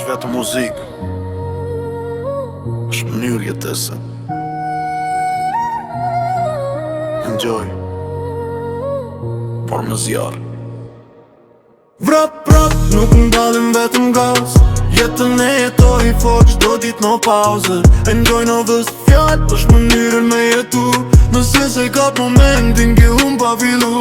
vetë muzikë, është mënyrë jetese. Enjoy, por me zjarë. Vrap, nuk m'dalim vetëm gaz. Jetën e jetoj fort qdo dit në pauze. Enjoy në vëst fjall, është mënyrën me jetu. Nëse se kap momentin ki unë pa fillu.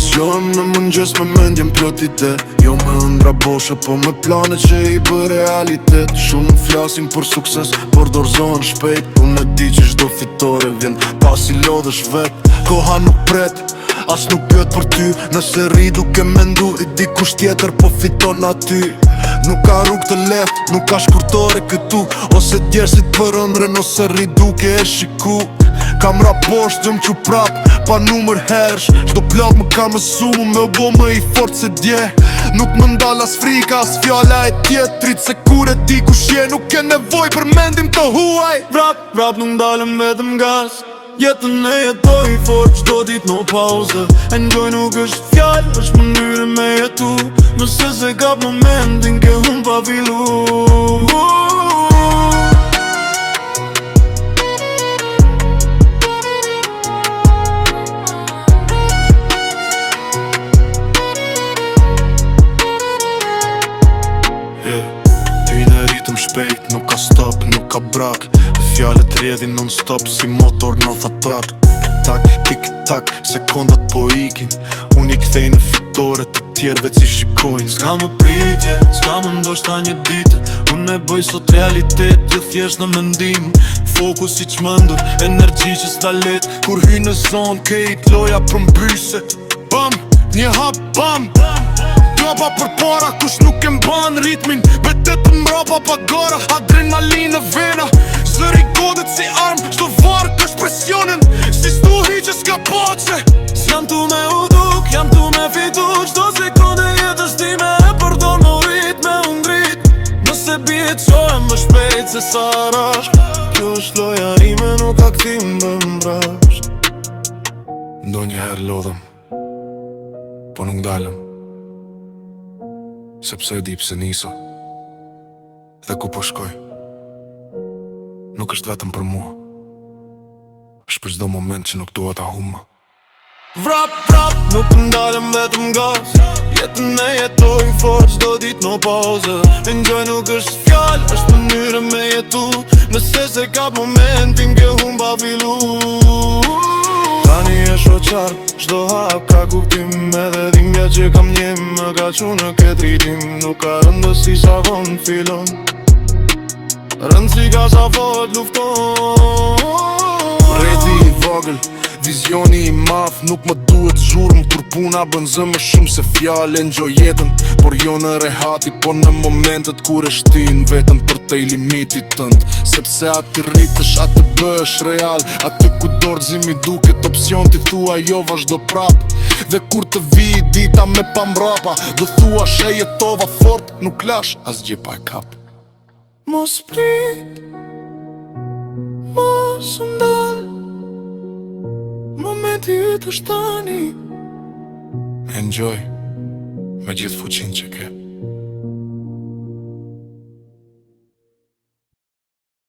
Zgjohem në mëngjes me mendjen plot ide. Jo me ëndra boshe, po me plane që i bë realitet. Shumë flasin për sukses, por dorzohen shpejt. Unë e di që çdo fitore vjen pas i lodhesh vet. Koha nuk pret, as nuk pyet për ty. Nëse rri duke mendu, i di kush tjetër po fiton aty. Nuk ka rrug të lehtë, nuk ka shkurtore këtu. Ose djersit për ëndrën, ose rri duke e shiku. Kam raposht, gjëm që prap, pa numër hersh. Çdo plak më ka mësu, me u bo më i fort se dje. Nuk më ndal as frika, as fjalla e tjetrit. Se kur e di kush je, nuk ke nevoj për mendim të huaj. Vrap, nuk ndalem vetëm gas. Jetën e jetoj fort qdo dit në pauze. Enjoy nuk është fjall, është mënyrë me jetu. Nëse se kap momentin ke unë pa fillu. Shpejt, nuk ka stop, nuk ka brak. Fjallet rjedhin non-stop si motor në thatar. Tak, tik, tak, sekondat po ikin. Unë i kthej në fitore të tjerve që shikojnë. S'ka më pritje, s'ka më ndoshta një ditë. Unë e bëj sot realitet, jo thjesht në mendim. Fokus i qmëndur, energji që s'ta let. Kur hy në zonë, kejt loja përmbyse. Bam, një hap, bam. Dopa për para, kush nuk e mban ritmin. Betet të mrapa pa gara, adrenalin në vena. Zëri godet si arm, shto varë kësh presionin. Si stuhi që s'ka pace. S'jam tu me uduk, jam tu me fitu. Qdo sekunde jetës ti me e përdor më rrit, me undrit. Nëse bje qohem më shpejt se sa rash. Kjo është loja ime, nuk aktim më mbrasht. Ndo njëherë lodhëm, po nuk dalëm. Sepse e di pse nisa dhe ku po shkoj. Nuk është vetëm për mua, është për çdo moment që nuk dua ta humma. Vrap, nuk ndalem vetëm gas. Jetën e jetoj fort qdo dit në pauze. Enjoy nuk është fjall, është mënyrë me jetu. Nëse se kap momentin ke unë pa fillu. Tani e shoqar, qdo hap ka kuptim. Edhe dhimbja që kam njem, më ka qu në këtë rritim. Nuk ka rëndësi sa vonë filon, rëndësi ka sa fort lufton. Reti i vogël, vizioni i maf. Nuk më duhet zhurmë, kur puna bën zë më shumë se fjallë. Enjoy jetën, por jo në rehati, po në momentet kur e shtin vetën për te i limitit tënd. Sepse aty rritësh, aty bësh real. Aty ku dorëzimi duket opcion, ti thua jo vazhdo prap. Dhe kur të vi dita me pamrapa, do thua she jetova fort, nuk lash as gje pa e kap. Mos prit, mos ndal, momenti ytë është tani. Enjoy me gjithë fuqin që ke.